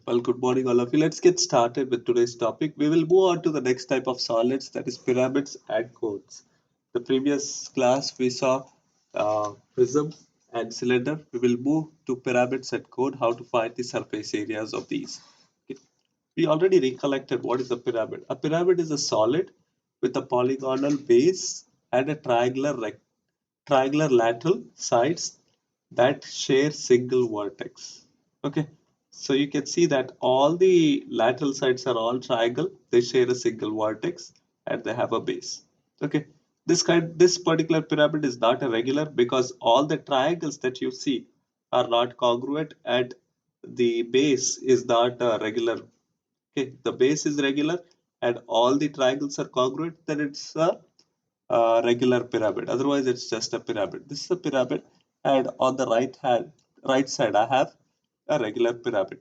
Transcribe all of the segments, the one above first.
Well, good morning, all of you. Let's get started with today's topic. We will move on to the next type of solids, that is pyramids and cones. The previous class we saw prism and cylinder. We will move to pyramids and cone, how to find the surface areas of these. Okay. We already recollected what is a pyramid. A pyramid is a solid with a polygonal base and a triangular lateral sides that share single vertex. Okay, so you can see that all the lateral sides are all triangle. They share a single vertex and they have a base. Okay, this particular pyramid is not a regular because all the triangles that you see are not congruent and the base is not regular. Okay, the base is regular and all the triangles are congruent. Then it's a regular pyramid. Otherwise, it's just a pyramid. This is a pyramid, and on the right side, I have a regular pyramid.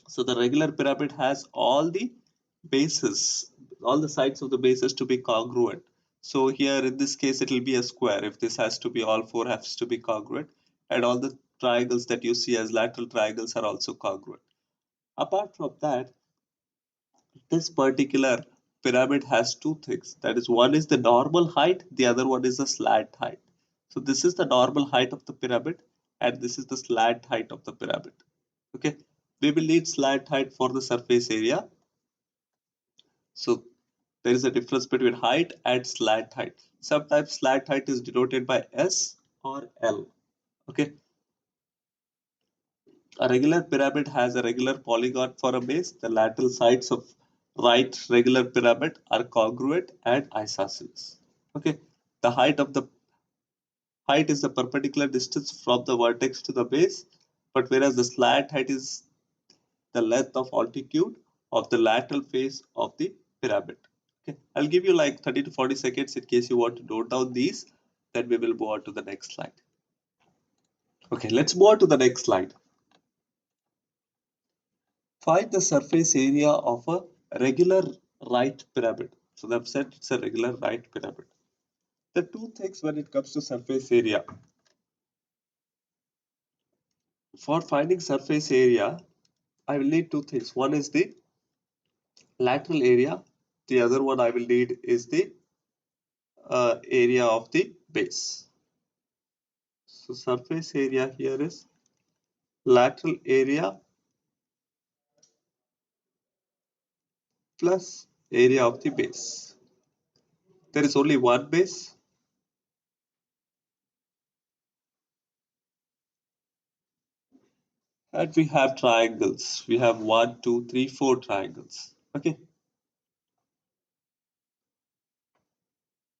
So the regular pyramid has all the bases, all the sides of the bases to be congruent. So here in this case, it will be a square. If this has to be all four has to be congruent, and all the triangles that you see as lateral triangles are also congruent. Apart from that, this particular pyramid has two things. That is, one is the normal height, the other one is the slant height. So this is the normal height of the pyramid, and this is the slant height of the pyramid. Okay, we will need slant height for the surface area. So there is a difference between height and slant height. Sometimes slant height is denoted by S or L. Okay, a regular pyramid has a regular polygon for a base. The lateral sides of right regular pyramid are congruent and isosceles. Okay, the height is the perpendicular distance from the vertex to the base, but whereas the slant height is the length of altitude of the lateral face of the pyramid. Okay, I'll give you like 30 to 40 seconds in case you want to note down these. Then we will move on to the next slide. Okay, let's move on to the next slide. Find the surface area of a regular right pyramid. So I've said it's a regular right pyramid. The two things when it comes to surface area. For finding surface area, I will need two things. One is the lateral area. The other one I will need is the area of the base. So surface area here is lateral area plus area of the base. There is only one base. And we have triangles. We have one, two, three, four triangles. Okay.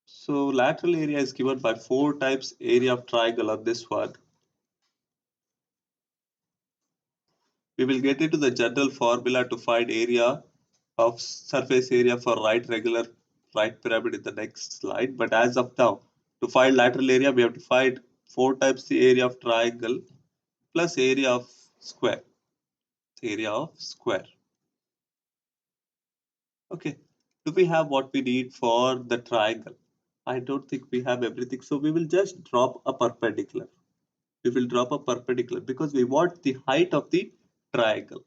So lateral area is given by 4 times area of triangle on this one. We will get into the general formula to find area of surface area for regular right pyramid in the next slide. But as of now, to find lateral area, we have to find 4 times the area of triangle plus area of square. Area of square. Okay. Do we have what we need for the triangle? I don't think we have everything. So we will just drop a perpendicular. We will drop a perpendicular because we want the height of the triangle.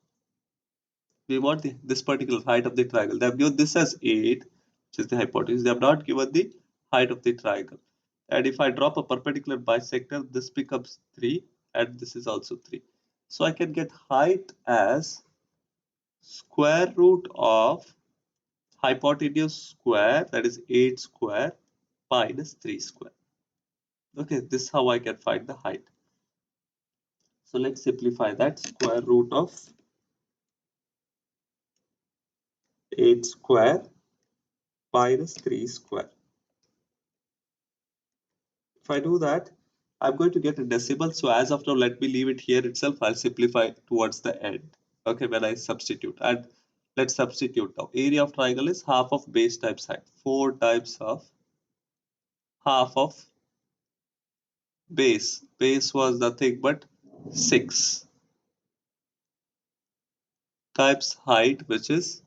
We want this particular height of the triangle. They have given this as 8, which is the hypotenuse. They have not given the height of the triangle. And if I drop a perpendicular bisector, this becomes 3 and this is also 3. So I can get height as square root of hypotenuse square, that is 8 square minus 3 square. Okay, this is how I can find the height. So let's simplify that. Square root of 8 square minus 3 square. If I do that, I'm going to get a decimal. So as of now, let me leave it here itself. I'll simplify towards the end. Okay, when I substitute. And let's substitute now. Area of triangle is half of base times height. 4 times of half of base. Base was nothing but 6 times height, which is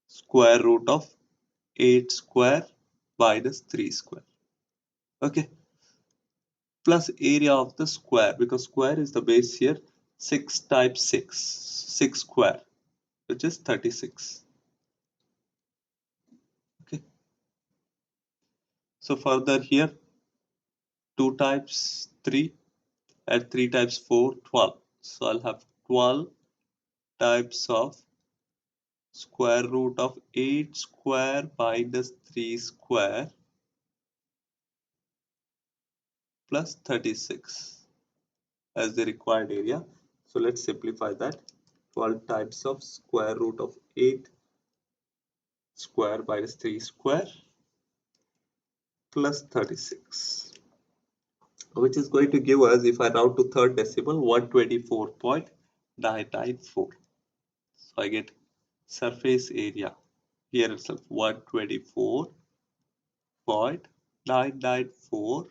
square root of 8 square minus 3 square. Okay, plus area of the square, because square is the base here. 6 times 6, 6 square, which is 36. Okay. So further here, 2 times 3 and 3 times 4, 12. So I'll have 12 types of square root of 8 square minus 3 square plus 36 as the required area. So let's simplify that. 12 times of square root of 8 square minus 3 square plus 36, which is going to give us, if I round to third decimal, 124.994. So I get surface area here itself 124.994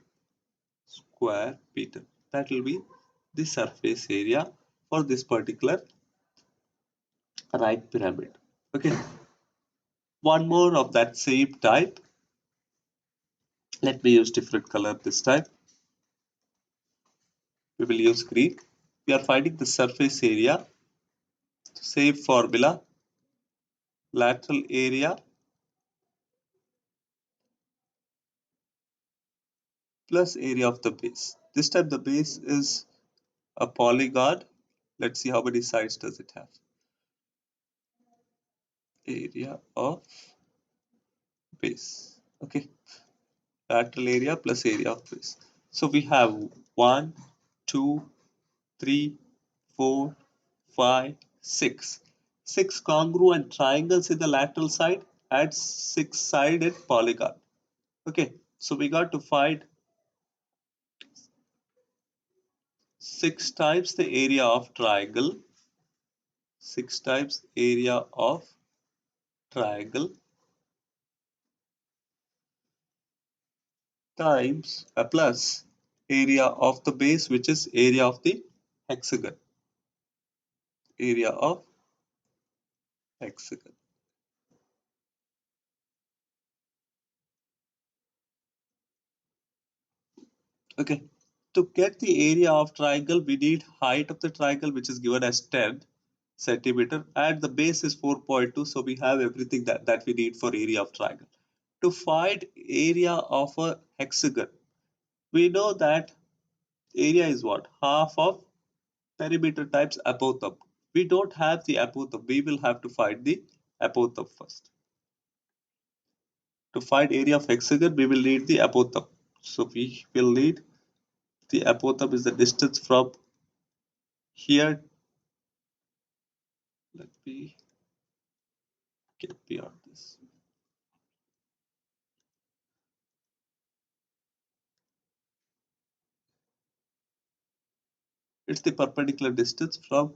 square meter. That will be the surface area for this particular right pyramid. Okay, one more of that same type. Let me use different color this time. We will use green. We are finding the surface area. Same formula. Lateral area plus area of the base. This time the base is a polygon. Let's see how many sides does it have. Area of base. Okay, lateral area plus area of base. So we have 1, 2, 3, 4, 5, 6. 6 congruent triangles in the lateral side and 6-sided polygon. Okay, so we got to find 6 times the area of triangle, 6 times area of triangle times a plus area of the base, which is area of the hexagon. Area of hexagon. Okay, to get the area of triangle, we need height of the triangle, which is given as 10 centimeter, and the base is 4.2. So we have everything that we need for area of triangle. To find area of a hexagon, we know that area is what? Half of perimeter times apothem. We don't have the apothem. We will have to find the apothem first. To find area of hexagon, we will need the apothem. So we will need the apothem is the distance from here. Let me get beyond this. It's the perpendicular distance from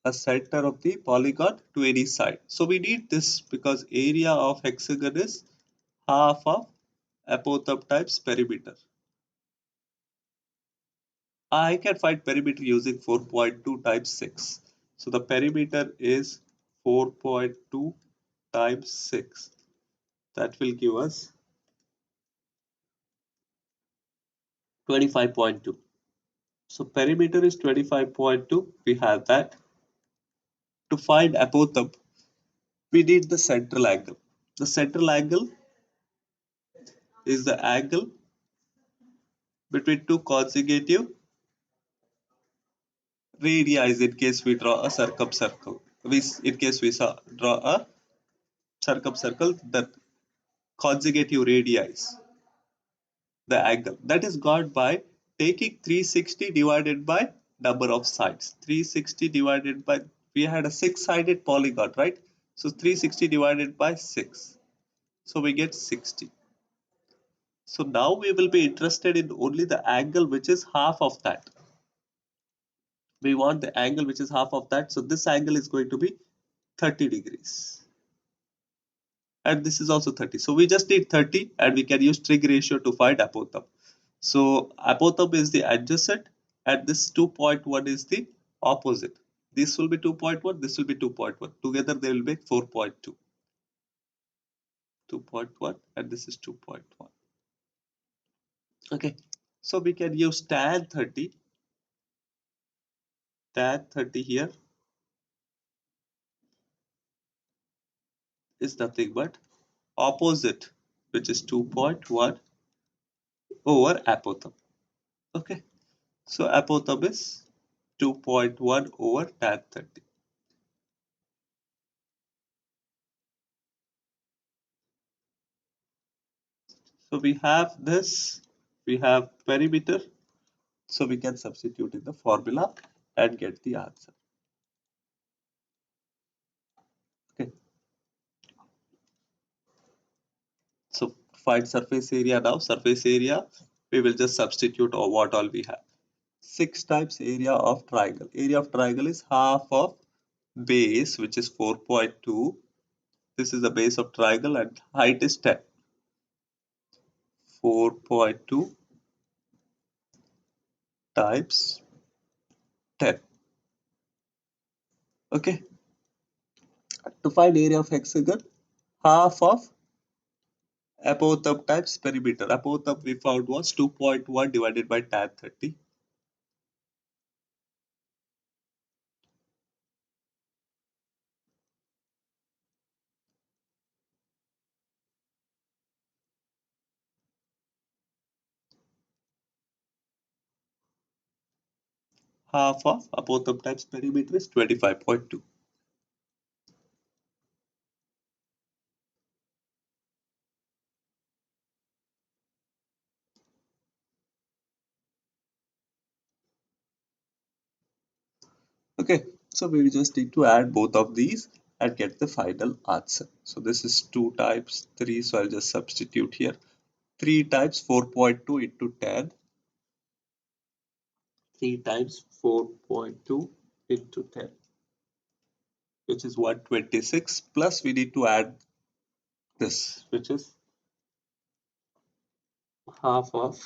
a center of the polygon to any side. So we need this because area of hexagon is half of apothem times perimeter. I can find perimeter using 4.2 times 6. So the perimeter is 4.2 times 6. That will give us 25.2. So perimeter is 25.2. We have that. To find apothem, we need the central angle. The central angle is the angle between two consecutive radii in case we draw a circumcircle. In case we draw a circumcircle, the consecutive radii, the angle that is got by taking 360 divided by number of sides. 360 divided by, we had a 6-sided polygon, right? So 360 divided by 6. So we get 60. So now we will be interested in only the angle which is half of that. We want the angle which is half of that. So this angle is going to be 30 degrees. And this is also 30. So we just need 30 and we can use trig ratio to find apothem. So apothem is the adjacent and this 2.1 is the opposite. This will be 2.1, this will be 2.1. Together they will make 4.2. 2.1 and this is 2.1. Okay, so we can use tan 30 tan 30 here is nothing but opposite, which is 2.1 over apothem. Okay, so apothem is 2.1 over tan 30. So we have this, we have perimeter, so we can substitute in the formula and get the answer. Okay, so find surface area now. Surface area, we will just substitute or what all we have. 6 times area of triangle. Area of triangle is half of base, which is 4.2. This is the base of triangle and height is 10. 4.2 times 10. Okay. To find area of hexagon, half of apothem times perimeter. Apothem we found was 2.1 divided by tan 30. Half of apothem times perimeter is 25.2. Okay, so we just need to add both of these and get the final answer. So this is 2 times 3, so I'll just substitute here. 3 times 4.2 into 10. 3 times 4.2 into 10, which is 126, plus we need to add this, which is half of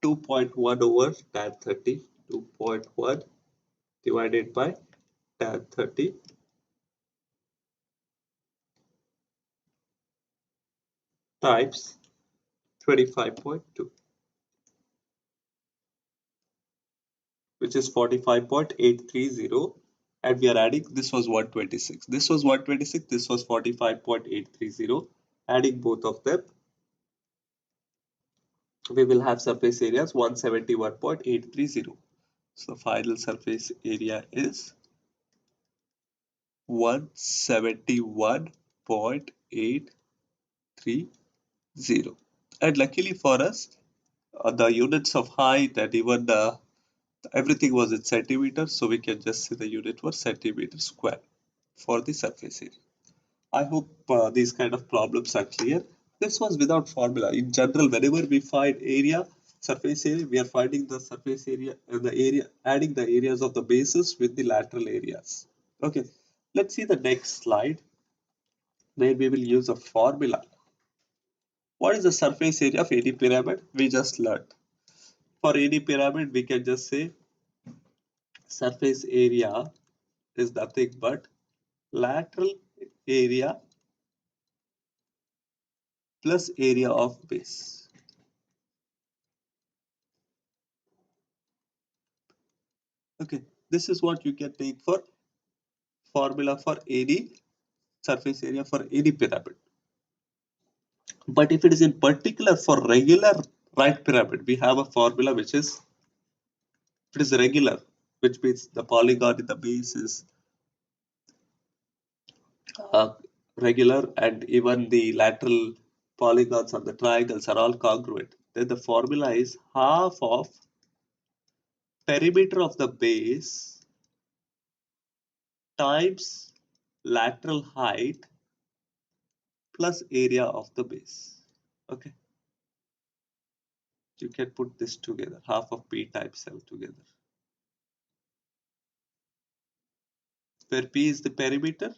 2.1 over tan 30. 2.1 divided by tan 30 times 25.2, which is 45.830, and we are adding, this was 126, this was 126, this was 45.830. Adding both of them, we will have surface areas 171.830. So final surface area is 171.830. And luckily for us, the units of height and even everything was in centimeters, so we can just say the unit was centimeter square for the surface area. I hope these kind of problems are clear. This was without formula. In general, whenever we find area, surface area, we are finding the surface area and the area, adding the areas of the bases with the lateral areas. Okay, let's see the next slide where we will use a formula. What is the surface area of any pyramid? We just learned. For any pyramid, we can just say surface area is nothing but lateral area plus area of base. Okay, this is what you can take for formula for any surface area for any pyramid. But if it is in particular for regular right pyramid, we have a formula which is, it is regular, which means the polygon in the base is uh, regular and even the lateral polygons or the triangles are all congruent. Then the formula is half of perimeter of the base times lateral height plus area of the base. Okay, you can put this together, half of P times L together, where P is the perimeter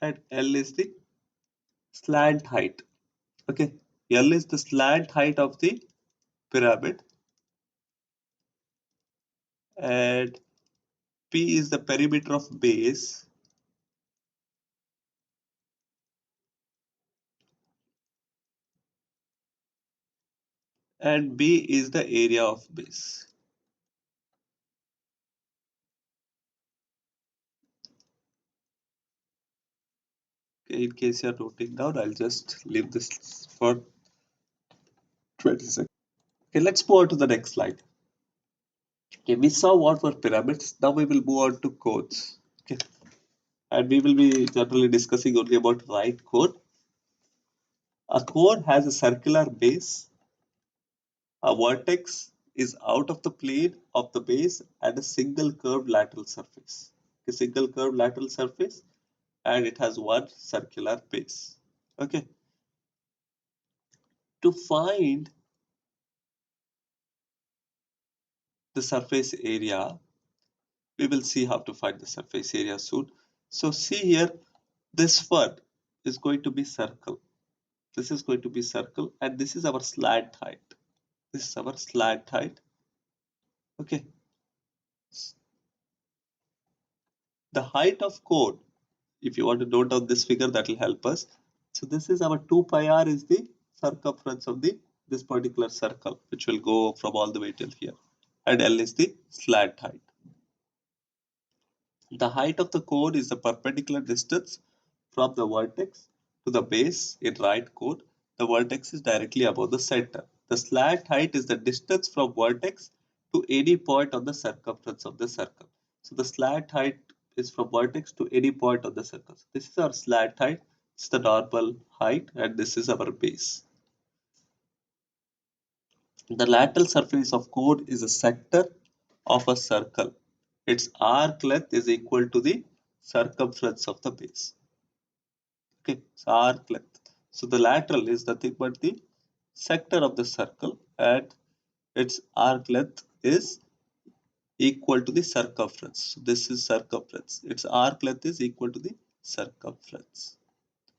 and L is the slant height. Okay, L is the slant height of the pyramid and P is the perimeter of base and B is the area of base. Okay, in case you're noting down, I'll just leave this for 20 seconds. Okay, let's move on to the next slide. Okay, we saw what were pyramids. Now we will move on to cones. Okay, and we will be generally discussing only about right cone. A cone has a circular base. A vertex is out of the plane of the base and a single curved lateral surface. A single curved lateral surface, and it has one circular base. Okay, to find the surface area, we will see how to find the surface area soon. So see here, this one is going to be circle. This is going to be circle, and this is our slant height. This is our slant height. Okay, the height of cone, if you want to note down this figure, that will help us. So this is our 2 pi r is the circumference of the this particular circle, which will go from all the way till here, and L is the slant height. The height of the cone is the perpendicular distance from the vertex to the base in right cone. The vertex is directly above the center. The slant height is the distance from vertex to any point on the circumference of the circle. So the slant height is from vertex to any point on the circle. So this is our slant height, this is the normal height, and this is our base. The lateral surface of cone is a sector of a circle. Its arc length is equal to the circumference of the base. Okay, so arc length. So the lateral is nothing but the sector of the circle, and its arc length is equal to the circumference. So this is circumference. Its arc length is equal to the circumference.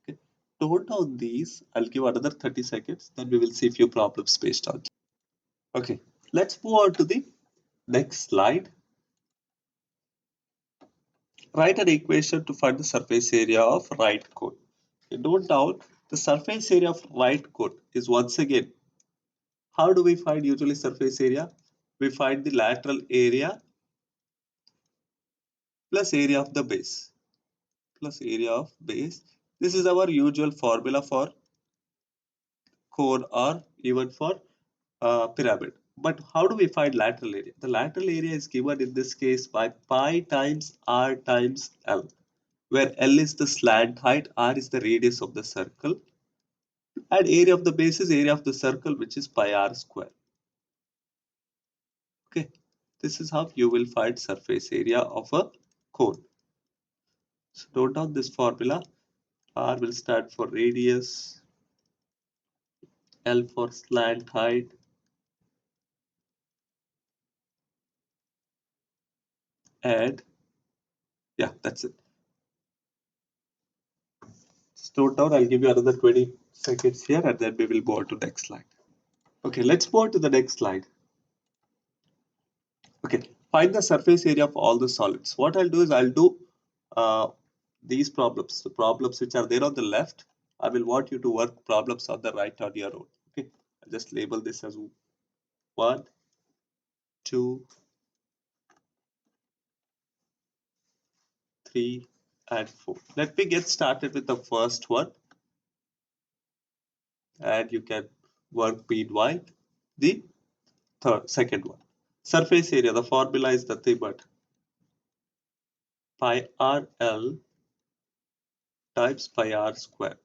Okay, note down these. I'll give another 30 seconds. Then we will see a few problems based on. Okay, let's move on to the next slide. Write an equation to find the surface area of right cone. Note down the surface area of right cone is once again, how do we find usually surface area? We find the lateral area plus area of the base plus area of base. This is our usual formula for cone or even for pyramid. But how do we find lateral area? The lateral area is given in this case by pi times r times L, where L is the slant height, R is the radius of the circle, and area of the base is area of the circle, which is pi r square. Okay, this is how you will find surface area of a cone. So note down this formula. R will stand for radius, L for slant height, and yeah, that's it. Just note down, I'll give you another 20 seconds here, and then we will go on to next slide. Okay, let's move on to the next slide. Okay, find the surface area of all the solids. What I'll do is I'll do uh, these problems, the problems which are there on the left. I will want you to work problems on the right on your own. Okay, I'll just label this as 1, 2, 3, and 4. Let me get started with the first one, and you can work meanwhile the second one. Surface area, the formula is nothing but pi rl times pi r square.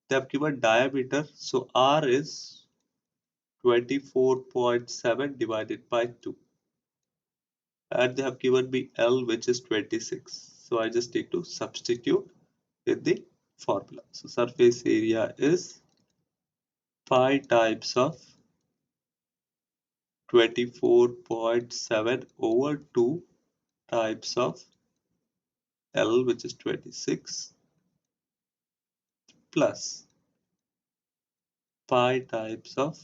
They have given diameter, so r is 24.7 divided by 2, and they have given me L, which is 26. So I just need to substitute in the formula. So surface area is pi times of 24.7 over 2 times of L, which is 26, plus pi times of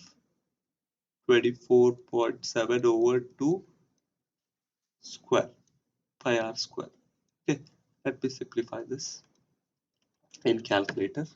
24.7 over 2 square, pi r square. Okay, let me simplify this in calculator.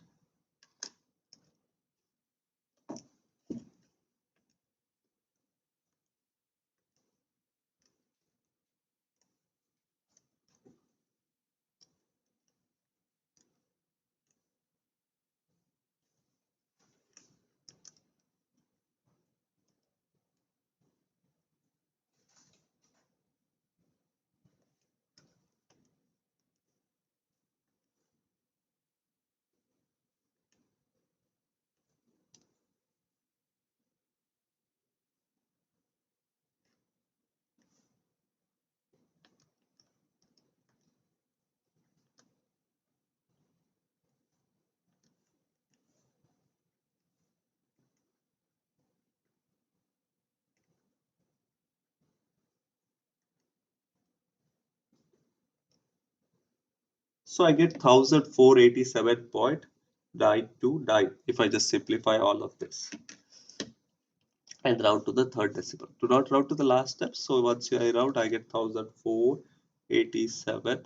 So I get 1487.929 if I just simplify all of this and round to the third decimal. Do not round to the last step. So once I round, I get 1487.929.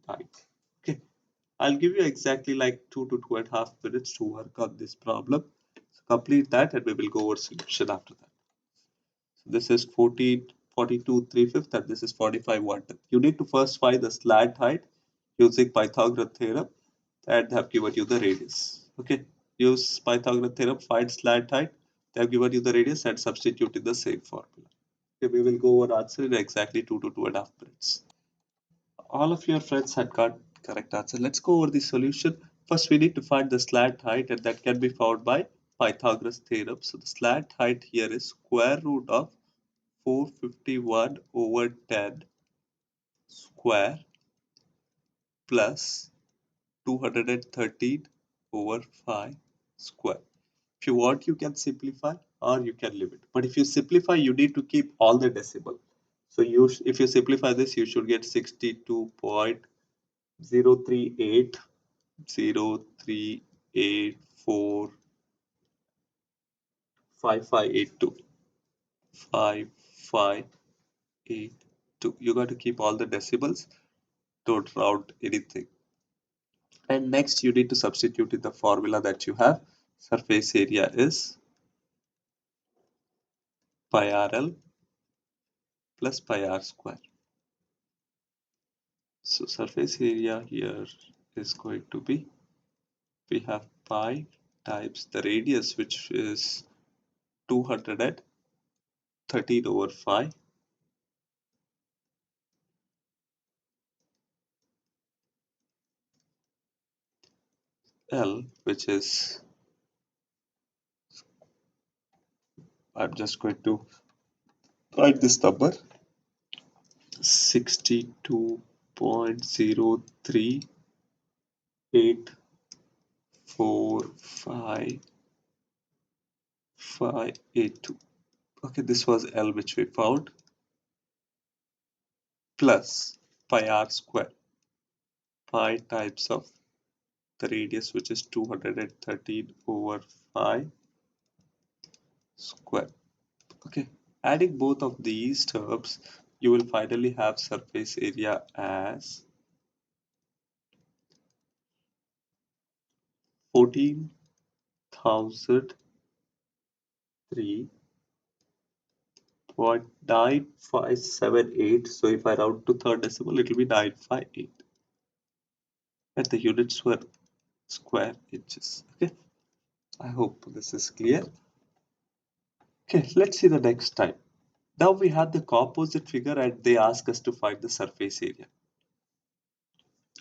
Okay, I'll give you exactly like 2 to 2.5 minutes to work on this problem. So complete that and we will go over solution after that. So this is 14, 42 3/5 and this is 45 1/10. You need to first find the slant height using Pythagoras theorem and they have given you the radius. Okay, use Pythagoras theorem, find slant height. They have given you the radius and substitute in the same formula. Okay, we will go over answer in exactly 2 to 2.5 minutes. All of your friends had got correct answer. Let's go over the solution. First, we need to find the slant height and that can be found by Pythagoras theorem. So the slant height here is square root of 451 over 10 square plus 213 over 5 square. If you want, you can simplify or you can leave it. But if you simplify, you need to keep all the decimal. So if you simplify this, you should get 62.03803845582. 5582. You got to keep all the decimals. Don't round anything. And next, you need to substitute in the formula that you have. Surface area is pi RL plus pi R square. So surface area here is going to be, we have pi times the radius, which is 213 over 5, L, which is, I'm just going to write this number, 62.0384582. Okay, this was L which we found, plus pi R square, pi times of the radius, which is 213 over 5 square. Okay, adding both of these terms, you will finally have surface area as 14,003.9578. So if I round to third decimal, it will be 958. And the units were square inches. Okay, I hope this is clear. Okay, let's see the next time. Now we have the composite figure and they ask us to find the surface area.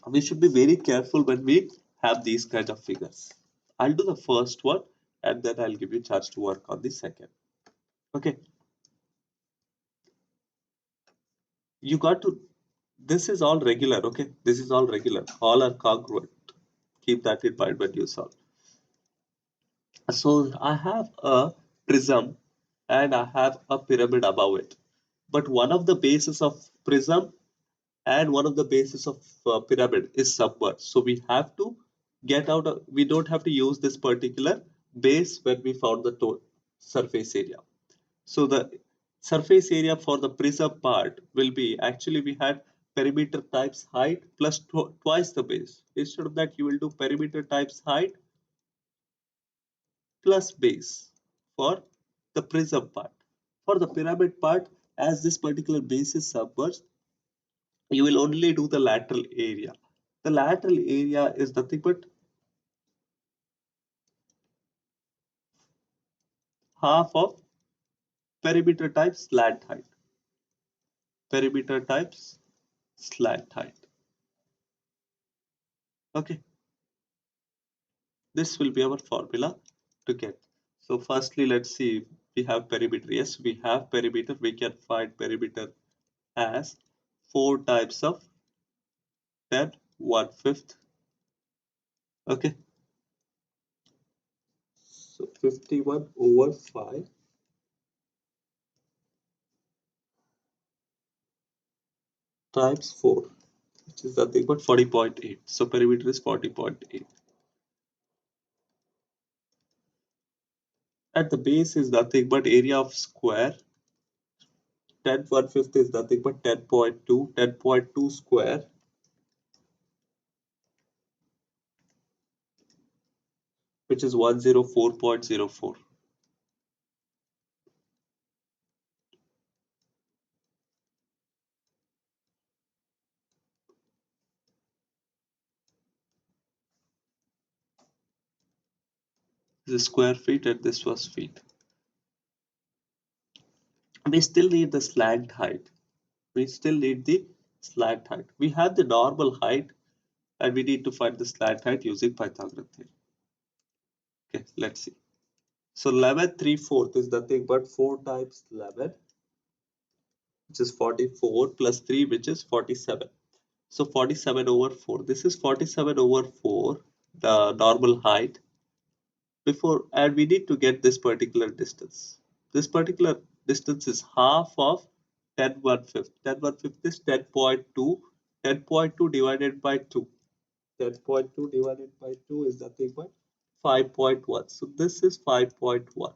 We should be very careful when we have these kind of figures. I'll do the first one and then I'll give you a chance to work on the second. Okay, you got to, this is all regular. Okay, this is all regular, all are congruent. Keep that in mind when you solve. So I have a prism and I have a pyramid above it, but one of the bases of prism and one of the bases of pyramid is submerged. So we have to get out of, we don't have to use this particular base when we found the surface area. So the surface area for the prism part will be, actually we had perimeter times height plus twice the base. Instead of that, you will do perimeter times height plus base for the prism part. For the pyramid part, as this particular base is submerged, you will only do the lateral area. The lateral area is nothing but half of perimeter times slant height. Perimeter times slant height. Okay, this will be our formula to get. So firstly, let's see, we have perimeter. Yes, we have perimeter. We can find perimeter as 4 times of 10 1/5. Okay, so 51 over 5 times 4, which is nothing but 40.8. So perimeter is 40.8. At the base is nothing but area of square. 10 1/5 is nothing but 10.2. 10.2 square, which is 104.04. This is square feet and this was feet. We still need the slant height. We still need the slant height. We have the normal height and we need to find the slant height using Pythagorean theorem. Okay, let's see. So 11 3/4 is nothing but 4 times 11, which is 44, plus 3, which is 47. So 47 over 4. This is 47 over 4, the normal height. Before, and we need to get this particular distance. This particular distance is half of 10 1/5. 10 1/5 is 10.2. 10.2 divided by 2. 10.2 divided by 2 is nothing but 5.1. So this is 5.1.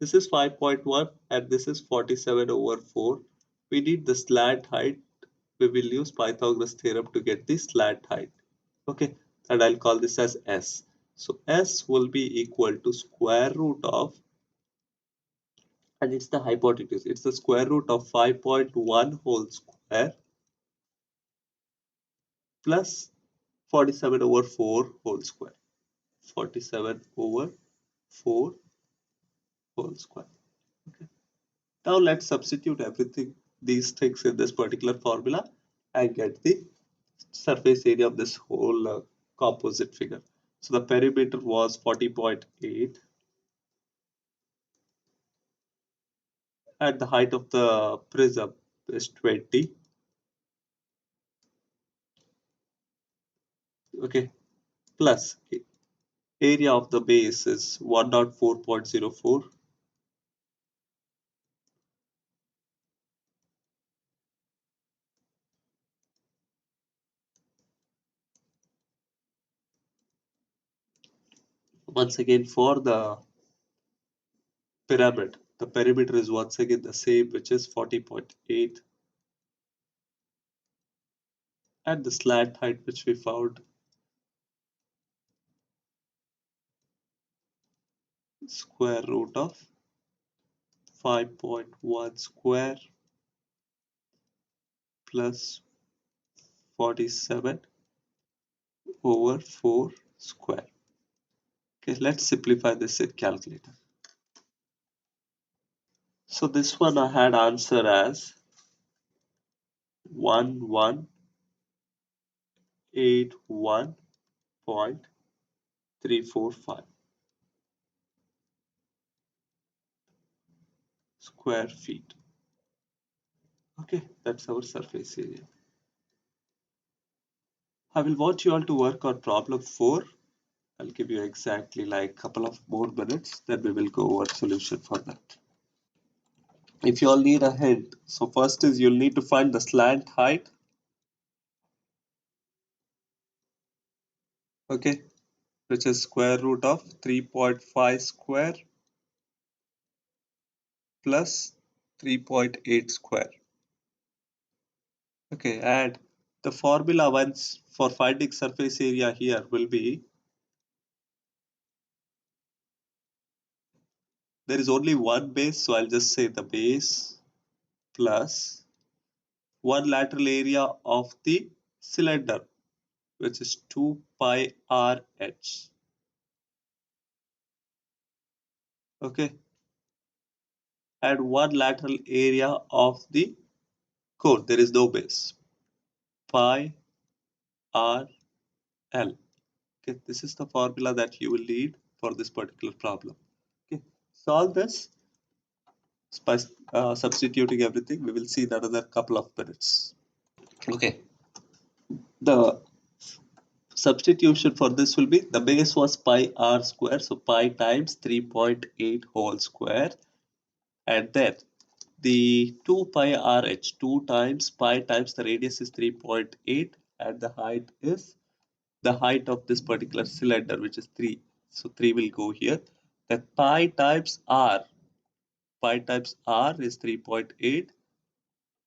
This is 5.1 and this is 47 over 4. We need the slant height. We will use Pythagoras theorem to get the slant height. Okay, and I'll call this as S. So S will be equal to square root of, and it's the hypotenuse, it's the square root of 5.1 whole square plus 47 over 4 whole square. 47 over 4 whole square. Okay. Now let's substitute everything, these things in this particular formula and get the surface area of this whole composite figure. So the perimeter was 40.8 and the height of the prism is 20. Okay, plus area of the base is 104.04. Once again, for the pyramid, the perimeter is once again the same, which is 40.8, and the slant height which we found, square root of 5.1 square plus 47 over 4 square. Okay, let's simplify this in calculator. So this one I had answer as 1181.345 square feet. Okay, that's our surface area. I will want you all to work on problem 4. I'll give you exactly like a couple of more minutes, then we will go over solution for that. If you all need a hint, so first is you'll need to find the slant height. Okay, which is square root of 3.5 square plus 3.8 square. Okay, and the formula once for finding surface area here will be, there is only one base, so I'll just say the base plus one lateral area of the cylinder, which is 2 pi RH. Okay, and one lateral area of the cone, there is no base, pi R L. Okay, this is the formula that you will need for this particular problem. Okay, solve this by substituting everything. We will see in another couple of minutes. Okay, the substitution for this will be, the base was pi r square, so pi times 3.8 whole square, and then the 2 pi RH, 2 times pi times the radius is 3.8 and the height is the height of this particular cylinder, which is 3. So 3 will go here. The pi times r is 3.8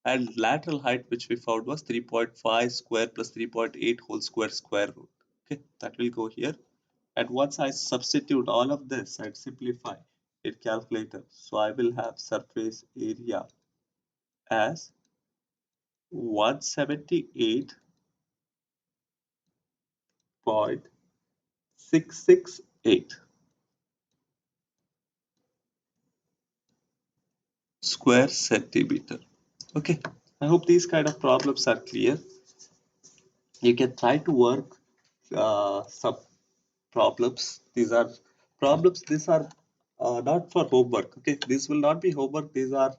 and lateral height which we found was 3.5 square plus 3.8 whole square root. Okay, that will go here. And once I substitute all of this and simplify in calculator, so I will have surface area as 178.668 square centimeter. Okay, I hope these kind of problems are clear. You can try to work some problems. These are problems. These are not for homework. Okay, this will not be homework. These are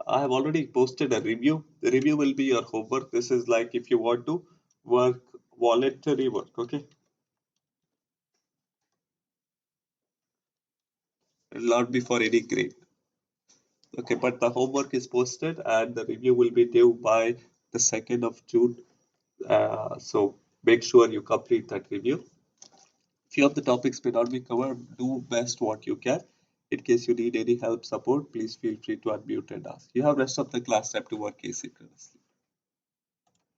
I have already posted a review. The review will be your homework. This is like if you want to work voluntary work. Okay, it will not be for any grade. Okay, but the homework is posted and the review will be due by the 2nd of June. So make sure you complete that review. Few of the topics may not be covered. Do best what you can. In case you need any help, support, please feel free to unmute and ask. You have rest of the class time to work asynchronously.